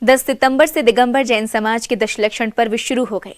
10 सितंबर से दिगंबर जैन समाज के दशलक्षण पर्व शुरू हो गए।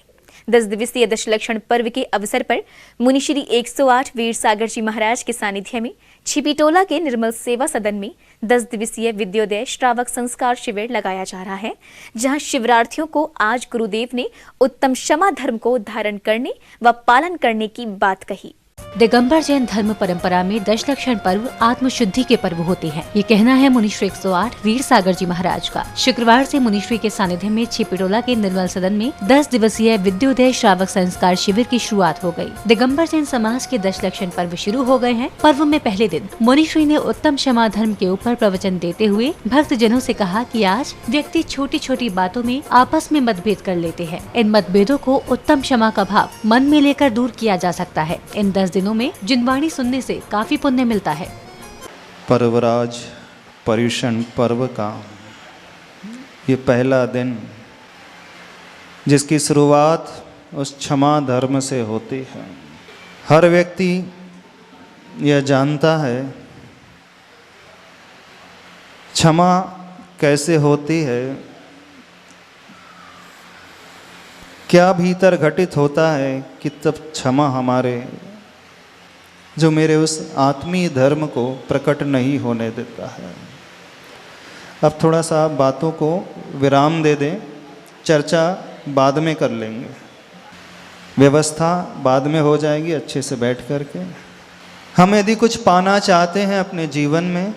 10 दिवसीय दशलक्षण पर्व के अवसर पर मुनिश्री 108 वीर सागर जी महाराज के सानिध्य में छिपीटोला के निर्मल सेवा सदन में 10 दिवसीय विद्योदय श्रावक संस्कार शिविर लगाया जा रहा है, जहां शिविरार्थियों को आज गुरुदेव ने उत्तम क्षमा धर्म को धारण करने व पालन करने की बात कही। दिगंबर जैन धर्म परंपरा में दशलक्षण पर्व आत्मशुद्धि के पर्व होते हैं। ये कहना है मुनिश्री 108 वीर सागर जी महाराज का। शुक्रवार से मुनिश्री के सानिध्य में छिपीटोला के निर्मल सदन में 10 दिवसीय विद्योदय श्रावक संस्कार शिविर की शुरुआत हो गई। दिगंबर जैन समाज के दशलक्षण पर्व शुरू हो गए हैं। पर्व में पहले दिन मुनिश्री ने उत्तम क्षमा धर्म के ऊपर प्रवचन देते हुए भक्त जनों से कहा कि आज व्यक्ति छोटी छोटी बातों में आपस में मतभेद कर लेते हैं। इन मतभेदों को उत्तम क्षमा का भाव मन में लेकर दूर किया जा सकता है। इन 10 दिनों में जिनवाणी सुनने से काफी पुण्य मिलता है। पर्वराज पर्युषण पर्व का ये पहला दिन, जिसकी शुरुआत उस क्षमा धर्म से होती है। हर व्यक्ति यह जानता है क्षमा कैसे होती है, क्या भीतर घटित होता है कि तब क्षमा हमारे जो मेरे उस आत्मीय धर्म को प्रकट नहीं होने देता है। अब थोड़ा सा बातों को विराम दे दें, चर्चा बाद में कर लेंगे, व्यवस्था बाद में हो जाएगी अच्छे से बैठ करके। हम यदि कुछ पाना चाहते हैं अपने जीवन में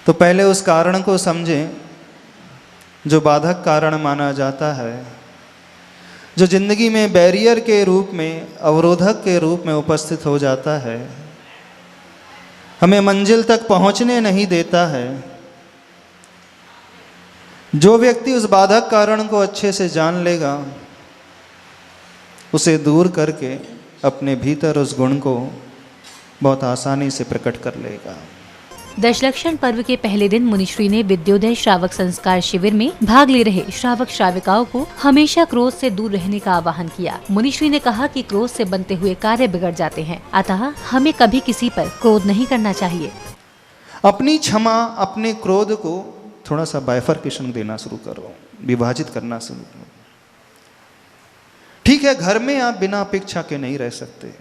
तो पहले उस कारण को समझें जो बाधक कारण माना जाता है, जो जिंदगी में बैरियर के रूप में, अवरोधक के रूप में उपस्थित हो जाता है, हमें मंजिल तक पहुंचने नहीं देता है। जो व्यक्ति उस बाधक कारण को अच्छे से जान लेगा, उसे दूर करके अपने भीतर उस गुण को बहुत आसानी से प्रकट कर लेगा। दशलक्षण पर्व के पहले दिन मुनिश्री ने विद्योदय श्रावक संस्कार शिविर में भाग ले रहे श्रावक श्राविकाओं को हमेशा क्रोध से दूर रहने का आह्वान किया। मुनिश्री ने कहा कि क्रोध से बनते हुए कार्य बिगड़ जाते हैं, अतः हमें कभी किसी पर क्रोध नहीं करना चाहिए। अपनी क्षमा, अपने क्रोध को थोड़ा सा बाइफर्केशन देना शुरू करो, विभाजित करना शुरू करो। ठीक है, घर में आप बिना अपेक्षा के नहीं रह सकते,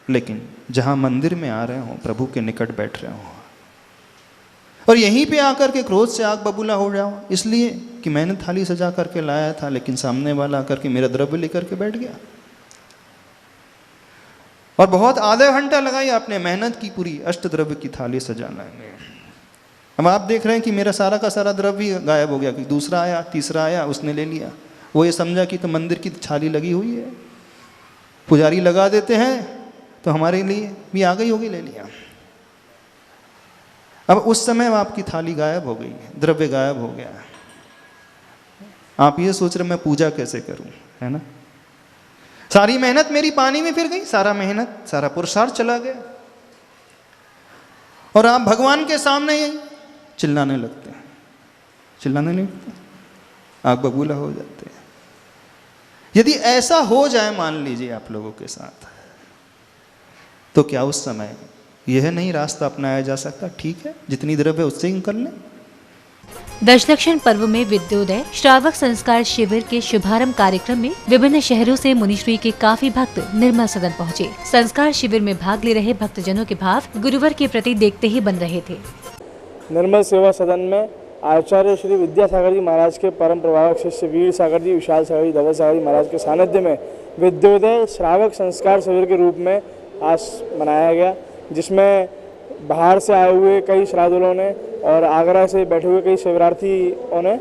लेकिन जहाँ मंदिर में आ रहे हो, प्रभु के निकट बैठ रहे हो और यहीं पे आकर के क्रोध से आग बबूला हो जाओ इसलिए कि मैंने थाली सजा करके लाया था लेकिन सामने वाला आकर के मेरा द्रव्य लेकर के बैठ गया और बहुत आधा घंटा लगाई आपने मेहनत की पूरी अष्टद्रव्य की थाली सजाना है। अब आप देख रहे हैं कि मेरा सारा का सारा द्रव्य गायब हो गया, कि दूसरा आया, तीसरा आया, उसने ले लिया। वो ये समझा कि तो मंदिर की थाली लगी हुई है, पुजारी लगा देते हैं तो हमारे लिए भी आ गई होगी, ले लिया। अब उस समय आपकी थाली गायब हो गई, द्रव्य गायब हो गया। आप ये सोच रहे मैं पूजा कैसे करूं, है ना। सारी मेहनत मेरी पानी में फिर गई, सारा मेहनत, सारा पुरुषार्थ चला गया और आप भगवान के सामने चिल्लाने लगते हैं, चिल्लाने लगते हैं, आग बबूला हो जाते हैं। यदि ऐसा हो जाए, मान लीजिए आप लोगों के साथ, तो क्या उस समय यह नहीं रास्ता अपनाया जा सकता? ठीक है, जितनी द्रव्य उससे ही कर लें। दशलक्षण पर्व में विद्योदय श्रावक संस्कार शिविर के शुभारंभ कार्यक्रम में विभिन्न शहरों से मुनिश्री के काफी भक्त निर्मल सदन पहुँचे। संस्कार शिविर में भाग ले रहे भक्तजनों के भाव गुरुवर के प्रति देखते ही बन रहे थे। निर्मल सेवा सदन में आचार्य श्री विद्यासागर जी महाराज के परम प्रभावक शिष्य वीर सागर जी, विशाल सागर जी, धवल सागर जी महाराज के सानिध्य में विद्योदय श्रावक संस्कार शिविर के रूप में आज मनाया गया, जिसमें बाहर से आए हुए कई श्रद्धालुओं ने और आगरा से बैठे हुए कई शिवरार्थियों ने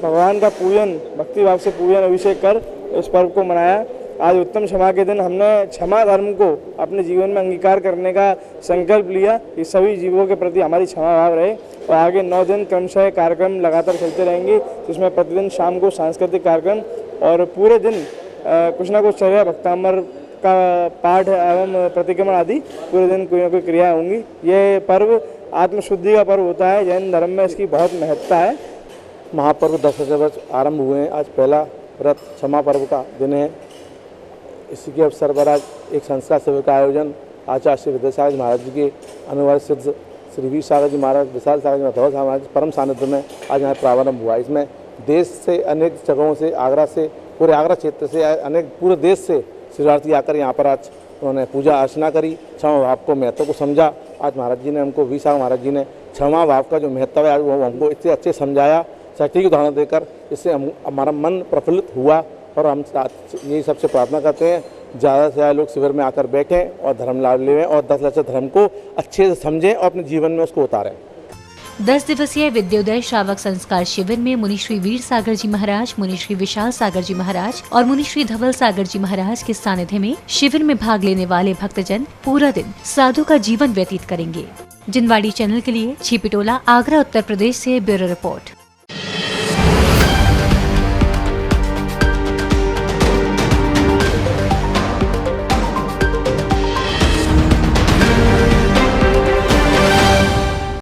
भगवान का पूजन, भक्ति भाव से पूजन अभिषेक कर इस पर्व को मनाया। आज उत्तम क्षमा के दिन हमने क्षमा धर्म को अपने जीवन में अंगीकार करने का संकल्प लिया कि सभी जीवों के प्रति हमारी क्षमा भाव रहे और आगे 9 दिन क्रमशः कार्यक्रम लगातार चलते रहेंगे, जिसमें प्रतिदिन शाम को सांस्कृतिक कार्यक्रम और पूरे दिन कुछ ना कुछ चर्या, भक्तामर का पाठ एवं प्रतिक्रमण आदि पूरे दिन कोई ना कोई क्रिया होंगी। ये पर्व आत्मशुद्धि का पर्व होता है, जैन धर्म में इसकी बहुत महत्ता है। महापर्व 10 वर्ष आरंभ हुए हैं। आज पहला व्रत क्षमा पर्व का दिन है। इसी के अवसर पर आज एक संस्कार शिविर का आयोजन आचार्य श्री विद्यासागर महाराज जी के अनुवाद सिद्ध श्री वीर सागर जी महाराज, विशाल सागर जी महाराज, महाराज परम सानिध्य में आज यहाँ प्रारंभ हुआ। इसमें देश से अनेक जगहों से, आगरा से, पूरे आगरा क्षेत्र से अनेक, पूरे देश से शरणार्थी आकर यहाँ पर आज उन्होंने पूजा अर्चना करी, क्षमा भाव को महत्व को समझा। आज महाराज जी ने हमको, वीर सागर महाराज जी ने क्षमा भाव का जो महत्व है आज वो हमको इतने अच्छे समझाया, सटीक उदाहरण देकर। इससे हमारा मन प्रफुल्लित हुआ और हम यही सबसे प्रार्थना करते हैं ज़्यादा से ज़्यादा लोग शिविर में आकर बैठें और धर्म लाभ लें और 10 लक्ष्य धर्म को अच्छे से समझें और अपने जीवन में उसको उतारें। 10 दिवसीय विद्योदय श्रावक संस्कार शिविर में मुनि श्री वीर सागर जी महाराज, मुनि श्री विशाल सागर जी महाराज और मुनि श्री धवल सागर जी महाराज के सानिध्य में शिविर में भाग लेने वाले भक्तजन पूरा दिन साधु का जीवन व्यतीत करेंगे। जिनवाड़ी चैनल के लिए छिपिटोला, आगरा, उत्तर प्रदेश से ब्यूरो रिपोर्ट।